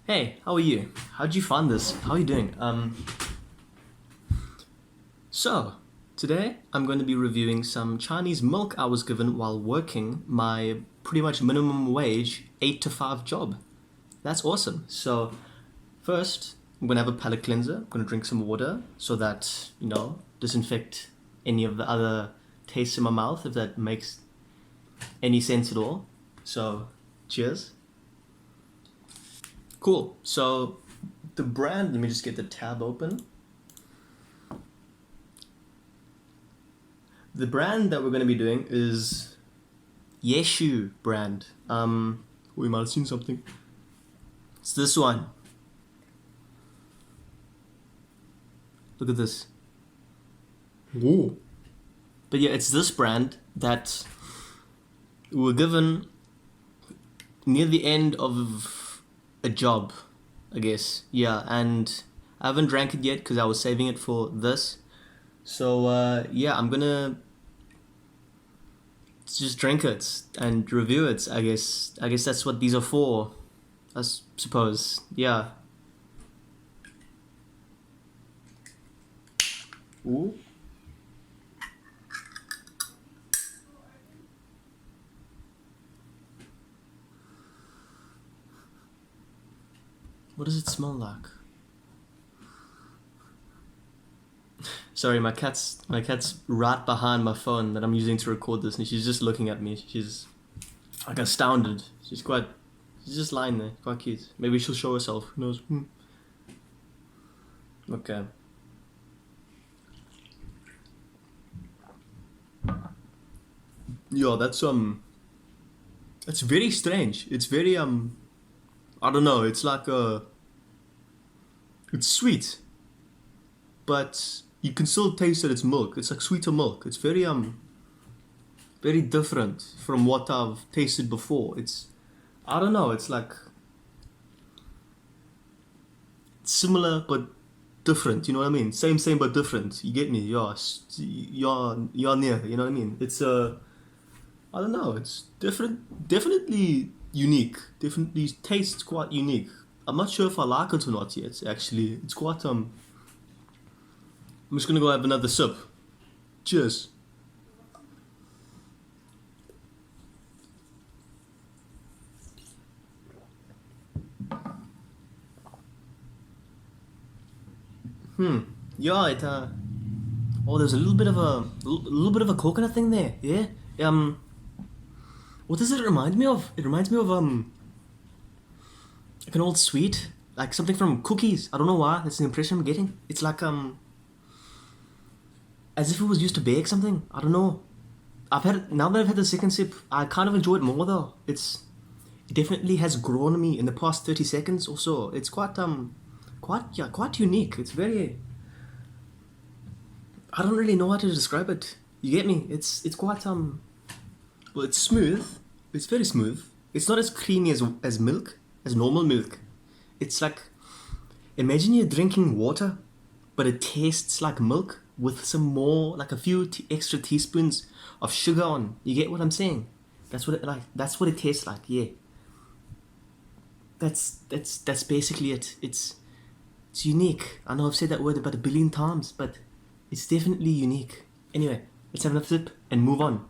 Hey, how are you? How'd you find this? How are you doing? So, today I'm going to be reviewing some Chinese milk I was given while working my pretty much minimum wage 8 to 5 job. That's awesome. So, first, I'm going to have a palate cleanser. I'm going to drink some water so that, disinfect any of the other tastes in my mouth, if that makes any sense at all. So, cheers. Cool. So the brand, let me just get the tab open. The brand that we're going to be doing is Yeshu brand. We might have seen something. It's this one. Look at this. Whoa. But yeah, it's this brand that we were given near the end of a job, I guess. Yeah, and I haven't drank it yet because I was saving it for this. So yeah, I'm gonna just drink it and review it. I guess that's what these are for, I suppose. Yeah. Ooh. What does it smell like? Sorry, my cat's right behind my phone that I'm using to record this, and she's just looking at me. She's like astounded. She's just lying there, quite cute. Maybe she'll show herself. Who knows? Okay. Yeah, that's very strange. It's very I don't know, it's like it's sweet, but you can still taste that it's milk. It's like sweeter milk. It's very very different from what I've tasted before. I don't know, it's like similar but different, you know what I mean? Same but different. You get me? Yeah, you're near, you know what I mean? It's I don't know, it's definitely unique. Definitely tastes quite unique. I'm not sure if I like it or not yet, actually. It's quite, I'm just gonna go have another sip. Cheers. Yeah, oh, there's a little bit of a coconut thing there, yeah? What does it remind me of? It reminds me of like an old sweet, like something from cookies. I don't know why. That's the impression I'm getting. It's like as if it was used to bake something. I don't know. Now that I've had the second sip, I kind of enjoy it more though. It definitely has grown on me in the past 30 seconds or so. It's quite unique. It's very, I don't really know how to describe it. You get me? It's quite well, it's smooth. It's very smooth. It's not as creamy as milk, as normal milk. It's like, imagine you're drinking water, but it tastes like milk with some more, like a few extra teaspoons of sugar on. You get what I'm saying? That's what it tastes like. Yeah. That's basically it. It's unique. I know I've said that word about 1 billion times, but it's definitely unique. Anyway, let's have another sip and move on.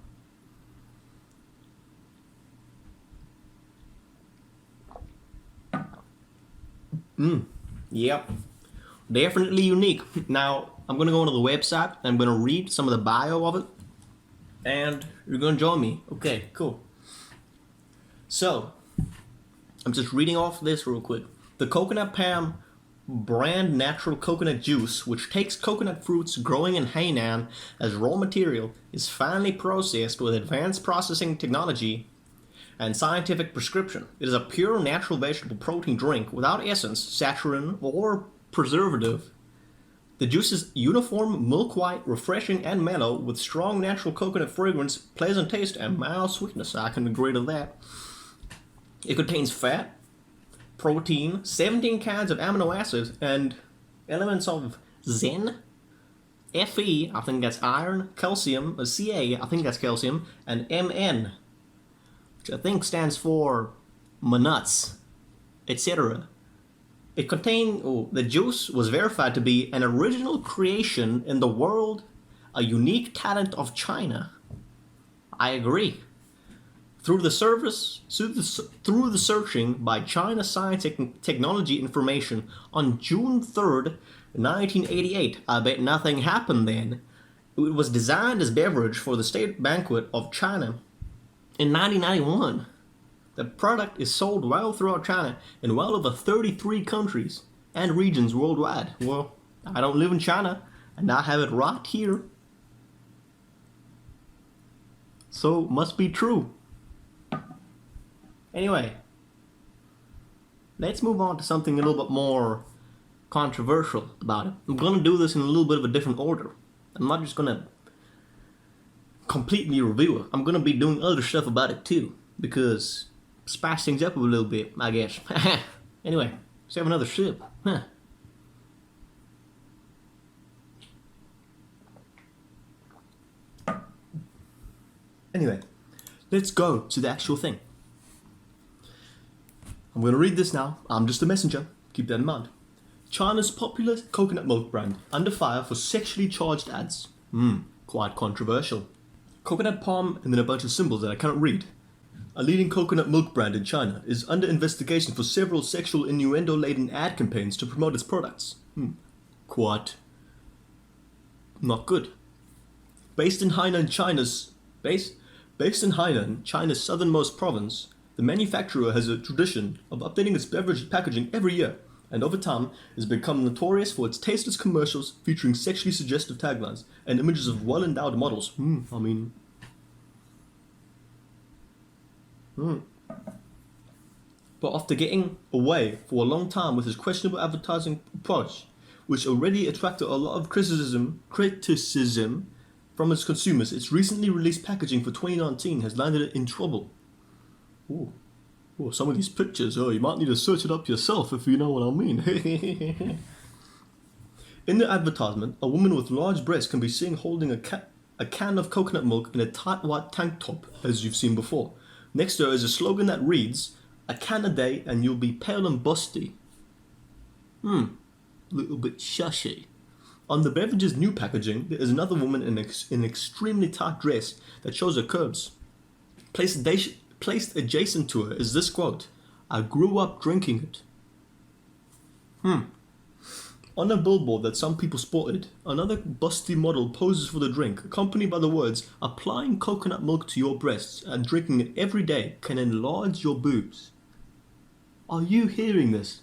Yep. Definitely unique. Now, I'm going to go onto the website and I'm going to read some of the bio of it. And you're going to join me. Okay, cool. So, I'm just reading off this real quick. The Coconut Palm brand natural coconut juice, which takes coconut fruits growing in Hainan as raw material, is finely processed with advanced processing technology and scientific prescription. It is a pure natural vegetable protein drink without essence, saccharin, or preservative. The juice is uniform, milk white, refreshing, and mellow, with strong natural coconut fragrance, pleasant taste, and mild sweetness. I can agree to that. It contains fat, protein, 17 kinds of amino acids, and elements of Zen, Fe, I think that's iron, calcium, Ca, I think that's calcium, and Mn, which I think stands for nuts, etc. It contained, the juice was verified to be an original creation in the world, a unique talent of China. I agree. Through the searching by China Science and Technology Information on June 3rd, 1988, I bet nothing happened then. It was designed as beverage for the State Banquet of China in 1991. The product is sold well throughout China in well over 33 countries and regions worldwide. Well, I don't live in China, and I have it right here. So, must be true. Anyway, let's move on to something a little bit more controversial about it. I'm going to do this in a little bit of a different order. I'm not just going to completely review it. I'm going to be doing other stuff about it too, because spice things up a little bit, I guess. Anyway, let's have another sip. Anyway, let's go to the actual thing. I'm going to read this now. I'm just a messenger. Keep that in mind. China's popular coconut milk brand under fire for sexually charged ads. Quite controversial. Coconut palm and then a bunch of symbols that I cannot read. A leading coconut milk brand in China is under investigation for several sexual innuendo-laden ad campaigns to promote its products. Quite not good. Based in Hainan, China's southernmost province, the manufacturer has a tradition of updating its beverage packaging every year, and over time has become notorious for its tasteless commercials featuring sexually suggestive taglines and images of well-endowed models. But after getting away for a long time with his questionable advertising approach, which already attracted a lot of criticism from its consumers, its recently released packaging for 2019 has landed it in trouble. Some of these pictures, you might need to search it up yourself if you know what I mean. In the advertisement, a woman with large breasts can be seen holding a can of coconut milk in a tight white tank top, as you've seen before. Next to her is a slogan that reads, "A can a day and you'll be pale and busty." Little bit shushy. On the beverage's new packaging, there is another woman in an extremely tight dress that shows her curves. Placed adjacent to her is this quote, "I grew up drinking it." On a billboard that some people spotted, another busty model poses for the drink, accompanied by the words, "Applying coconut milk to your breasts and drinking it every day can enlarge your boobs." Are you hearing this?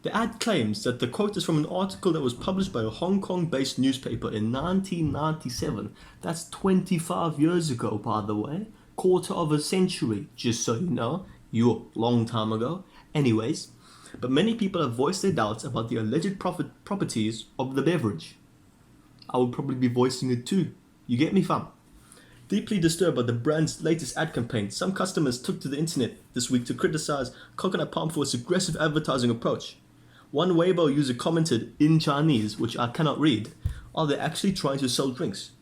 The ad claims that the quote is from an article that was published by a Hong Kong-based newspaper in 1997. That's 25 years ago, by the way. Quarter of a century, just so you know. A long time ago. Anyways, but many people have voiced their doubts about the alleged properties of the beverage. I would probably be voicing it too. You get me, fam? Deeply disturbed by the brand's latest ad campaign, some customers took to the internet this week to criticize Coconut Palm for its aggressive advertising approach. One Weibo user commented in Chinese, which I cannot read, "Are they actually trying to sell drinks?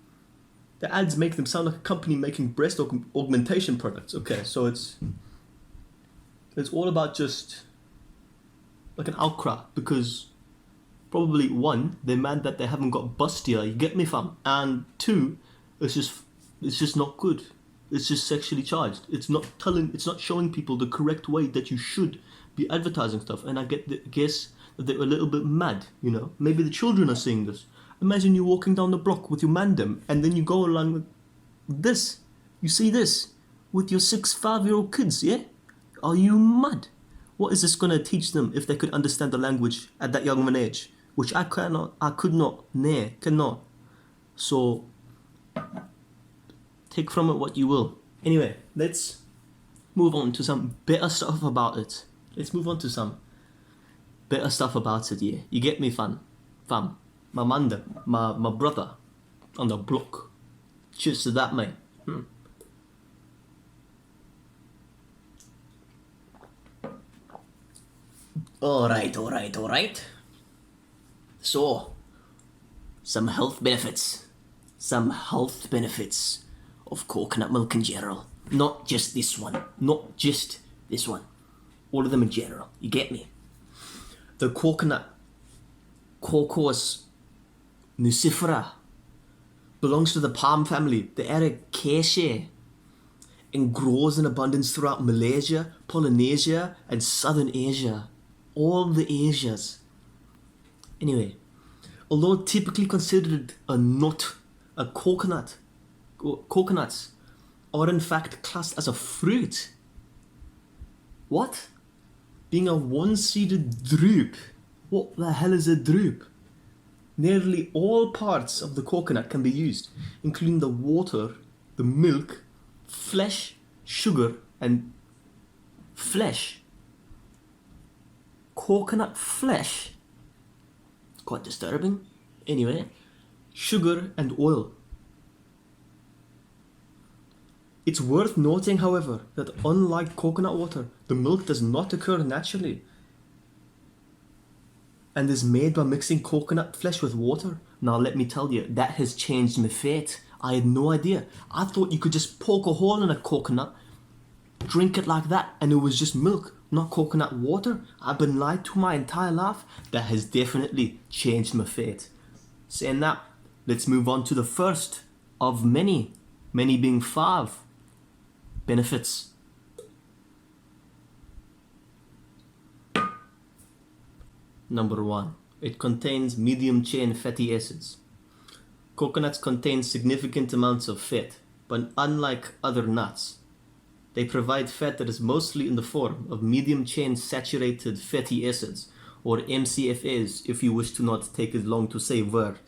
The ads make them sound like a company making breast augmentation products." Okay, so it's all about just like an outcry, because probably one, they're mad that they haven't got bustier, you get me, fam? And two, it's just not good. It's just sexually charged. It's not showing people the correct way that you should be advertising stuff. And I guess that they're a little bit mad, you know? Maybe the children are seeing this. Imagine you walking down the block with your mandem and then you go along with this. You see this with your 6-5-year-old kids, yeah? Are you mad? What is this going to teach them if they could understand the language at that young of an age? Which I could not. So, take from it what you will. Anyway, let's move on to some better stuff about it. Yeah? You get me, fam? My manda, my brother on the block. Cheers to that, mate. Alright. So, some health benefits of coconut milk in general. Not just this one. All of them in general. You get me? The coconut, Cocos nucifera, belongs to the palm family, the Ericaceae, and grows in abundance throughout Malaysia, Polynesia, and Southern Asia. All the Asias. Anyway, although typically considered a nut, a coconut, coconuts are in fact classed as a fruit. What? Being a one-seeded drupe. What the hell is a drupe? Nearly all parts of the coconut can be used, including the water, the milk, flesh, sugar, and flesh. Coconut flesh? Quite disturbing. Anyway, sugar and oil. It's worth noting, however, that unlike coconut water, the milk does not occur naturally and is made by mixing coconut flesh with water. Now let me tell you, that has changed my fate. I had no idea. I thought you could just poke a hole in a coconut, drink it like that, and it was just milk, not coconut water. I've been lied to my entire life. That has definitely changed my fate. Saying that, let's move on to the first of many being 5 benefits. Number 1, it contains medium chain fatty acids. Coconuts contain significant amounts of fat, but unlike other nuts, they provide fat that is mostly in the form of medium chain saturated fatty acids, or MCFAs if you wish to not take as long to say word.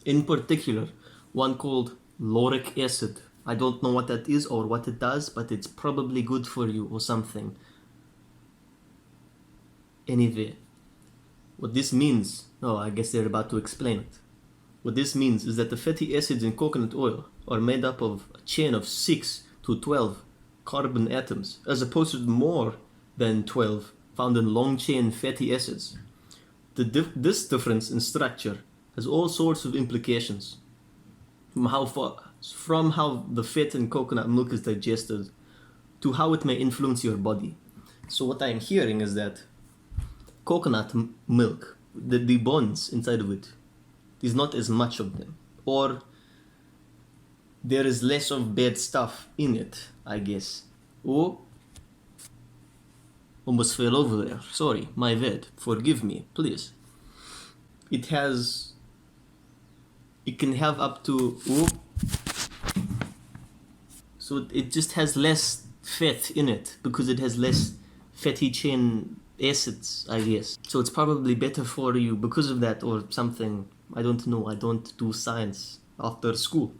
In particular, one called lauric acid. I don't know what that is or what it does, but it's probably good for you or something. Anyway, what this means, I guess they're about to explain it. What this means is that the fatty acids in coconut oil are made up of a chain of 6 to 12 carbon atoms, as opposed to more than 12 found in long chain fatty acids. This difference in structure has all sorts of implications, from how the fat in coconut milk is digested to how it may influence your body. So what I am hearing is that coconut milk, the bonds inside of it, is not as much of them, or there is less of bad stuff in it, I guess. Oh, almost fell over there. Sorry, my bad. Forgive me, please. It can have up to, so it just has less fat in it because it has less fatty chain acids, I guess. So it's probably better for you because of that or something. I don't know. I don't do science after school.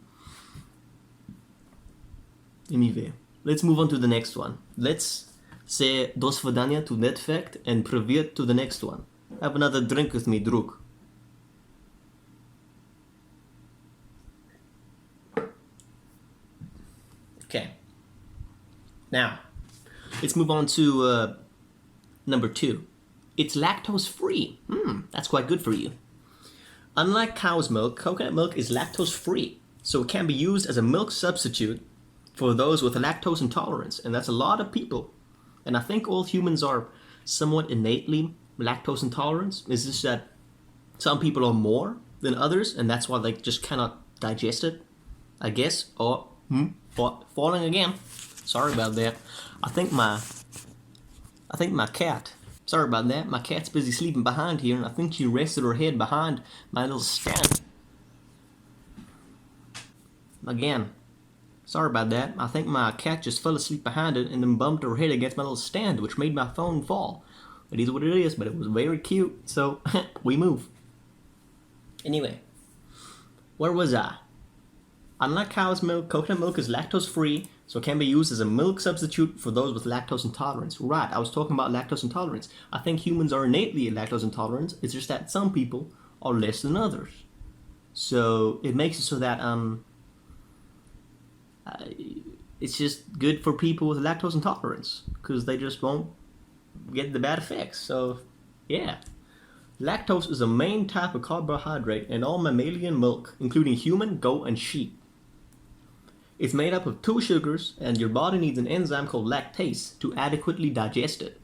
Anyway, let's move on to the next one. Let's say dos vidania to that fact and privet to the next one. Have another drink with me, Druk. Okay. Now, let's move on to number 2. It's lactose free. That's quite good for you. Unlike cow's milk, coconut milk is lactose free, so it can be used as a milk substitute for those with lactose intolerance, and that's a lot of people. And I think all humans are somewhat innately lactose intolerant. It's just that some people are more than others, and that's why they just cannot digest it, I guess. Falling again. Sorry about that. I think my cat, sorry about that, my cat's busy sleeping behind here, and I think she rested her head behind my little stand. Again, sorry about that. I think my cat just fell asleep behind it and then bumped her head against my little stand, which made my phone fall. It is what it is, but it was very cute, so we move. Anyway, where was I? Unlike cow's milk, coconut milk is lactose free, so it can be used as a milk substitute for those with lactose intolerance. Right, I was talking about lactose intolerance. I think humans are innately lactose intolerant. It's just that some people are less than others. So it makes it so that it's just good for people with lactose intolerance because they just won't get the bad effects. So yeah. Lactose is a main type of carbohydrate in all mammalian milk, including human, goat, and sheep. It's made up of 2 sugars, and your body needs an enzyme called lactase to adequately digest it.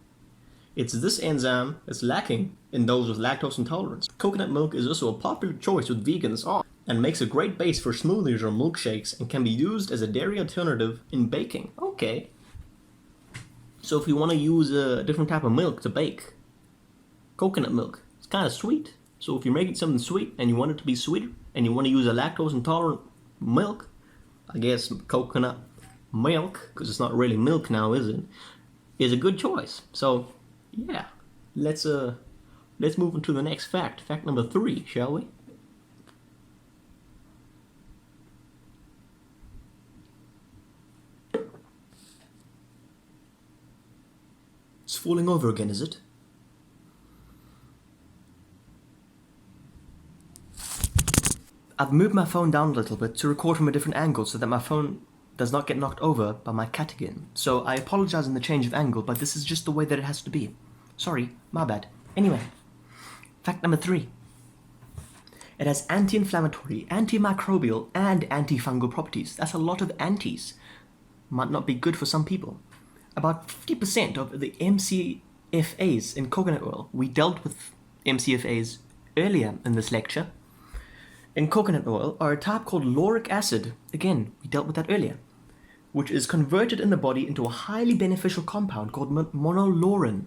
It's this enzyme that's lacking in those with lactose intolerance. Coconut milk is also a popular choice with vegans and makes a great base for smoothies or milkshakes and can be used as a dairy alternative in baking. Okay. So if you want to use a different type of milk to bake, coconut milk, it's kind of sweet. So if you're making something sweet and you want it to be sweeter and you want to use a lactose intolerant milk, I guess coconut milk, because it's not really milk now, is it? Is a good choice. So yeah, let's move on to the next fact. Fact number 3, shall we? It's falling over again, is it? I've moved my phone down a little bit to record from a different angle so that my phone does not get knocked over by my cat again. So I apologize in the change of angle, but this is just the way that it has to be. Sorry, my bad. Anyway, fact number 3. It has anti-inflammatory, antimicrobial, and antifungal properties. That's a lot of antis. Might not be good for some people. About 50% of the MCFAs in coconut oil, we dealt with MCFAs earlier in this lecture, in coconut oil are a type called lauric acid. Again, we dealt with that earlier, which is converted in the body into a highly beneficial compound called monolaurin,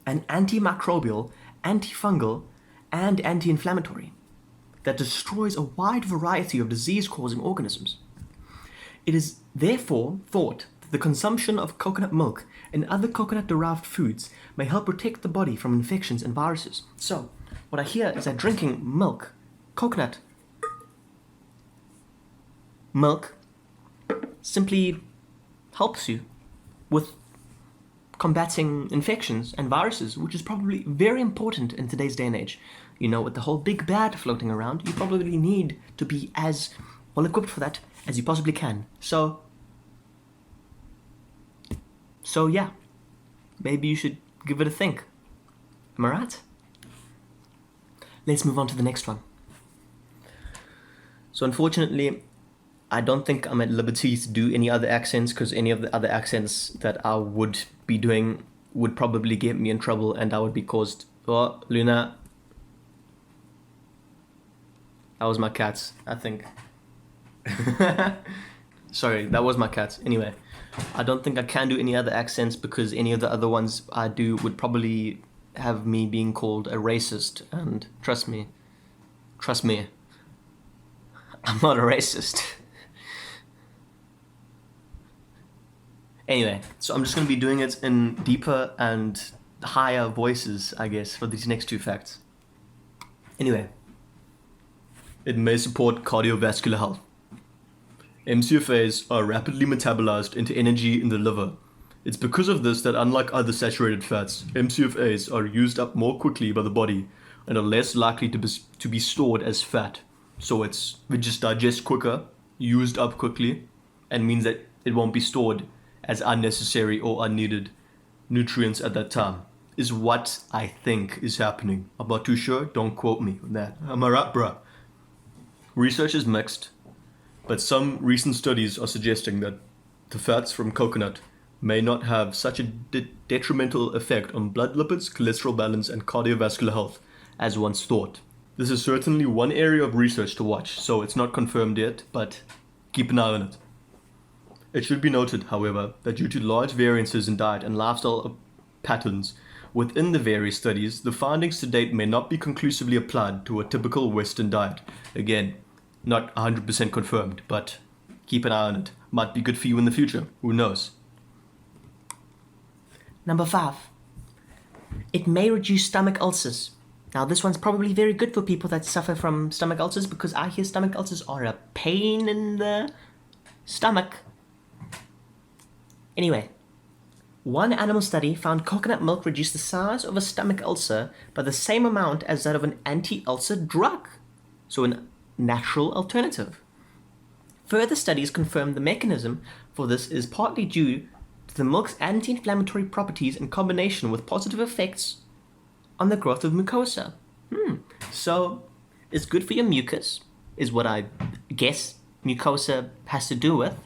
an antimicrobial, antifungal, and anti-inflammatory that destroys a wide variety of disease-causing organisms. It is therefore thought that the consumption of coconut milk and other coconut-derived foods may help protect the body from infections and viruses. So, what I hear is that drinking milk, coconut milk, simply helps you with combating infections and viruses, which is probably very important in today's day and age. You know, with the whole big bad floating around, you probably need to be as well equipped for that as you possibly can. So yeah, maybe you should give it a think. Am I right? Let's move on to the next one. So unfortunately, I don't think I'm at liberty to do any other accents, because any of the other accents that I would be doing would probably get me in trouble and I would be caused... Oh, Luna. That was my cat, I think. Sorry, that was my cat. Anyway, I don't think I can do any other accents because any of the other ones I do would probably have me being called a racist. And trust me, I'm not a racist. Anyway, so I'm just going to be doing it in deeper and higher voices, I guess, for these next 2 facts. Anyway, it may support cardiovascular health. MCFAs are rapidly metabolized into energy in the liver. It's because of this that, unlike other saturated fats, MCFAs are used up more quickly by the body and are less likely to be stored as fat. So it just digests quicker, used up quickly, and means that it won't be stored as unnecessary or unneeded nutrients at that time, is what I think is happening. I'm not too sure, don't quote me on that. Am I right, bruh? Research is mixed, but some recent studies are suggesting that the fats from coconut may not have such a detrimental effect on blood lipids, cholesterol balance, and cardiovascular health as once thought. This is certainly one area of research to watch, so it's not confirmed yet, but keep an eye on it. It should be noted, however, that due to large variances in diet and lifestyle patterns within the various studies, the findings to date may not be conclusively applied to a typical Western diet. Again, not 100% confirmed, but keep an eye on it. Might be good for you in the future, who knows? Number 5. It may reduce stomach ulcers. Now this one's probably very good for people that suffer from stomach ulcers, because I hear stomach ulcers are a pain in the stomach. Anyway, one animal study found coconut milk reduced the size of a stomach ulcer by the same amount as that of an anti-ulcer drug. So a natural alternative. Further studies confirm the mechanism for this is partly due to the milk's anti-inflammatory properties in combination with positive effects on the growth of mucosa. So it's good for your mucus, is what I guess mucosa has to do with,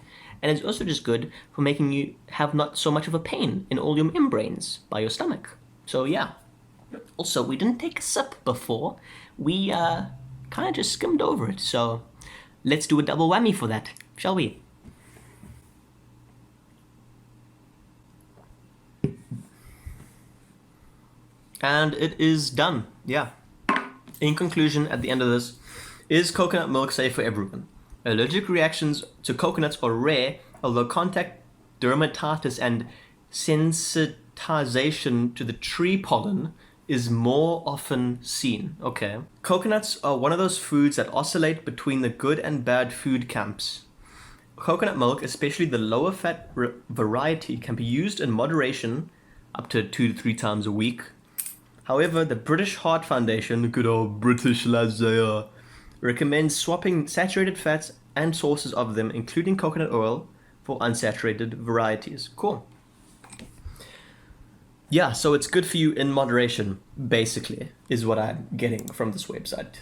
And it's also just good for making you have not so much of a pain in all your membranes by your stomach. So yeah. Also, we didn't take a sip before. We kind of just skimmed over it. So let's do a double whammy for that, shall we? And it is done. Yeah. In conclusion, at the end of this, is coconut milk safe for everyone? Allergic reactions to coconuts are rare, although contact dermatitis and sensitization to the tree pollen is more often seen. Okay. Coconuts are one of those foods that oscillate between the good and bad food camps. Coconut milk, especially the lower fat variety, can be used in moderation up to 2 to 3 times a week. However, the British Heart Foundation, good old British lads they are, recommends swapping saturated fats and sources of them, including coconut oil, for unsaturated varieties. Cool. Yeah, so it's good for you in moderation, basically, is what I'm getting from this website.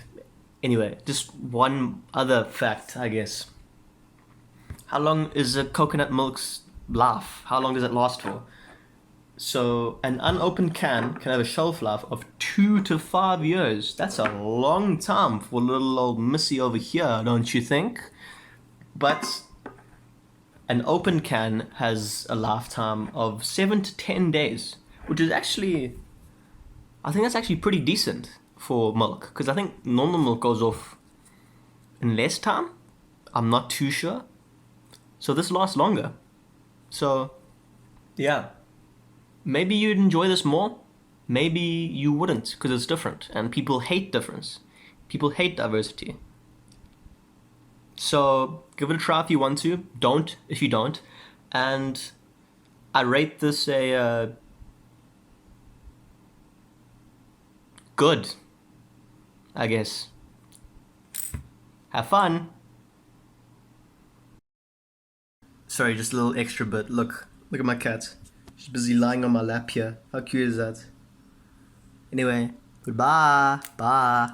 Anyway, just one other fact, I guess. How long is a coconut milk's life? How long does it last for? So an unopened can have a shelf life of 2 to 5 years. That's a long time for little old Missy over here, don't you think? But an open can has a lifetime of 7 to 10 days, which is actually, I think that's actually pretty decent for milk, because I think normal milk goes off in less time. I'm not too sure. So this lasts longer. So, yeah. Maybe you'd enjoy this more. Maybe you wouldn't, because it's different. And people hate difference. People hate diversity. So, give it a try if you want to. Don't if you don't. And I rate this a good, I guess. Have fun. Sorry, just a little extra bit. Look at my cat. She's busy lying on my lap here. How cute is that? Anyway, goodbye. Bye.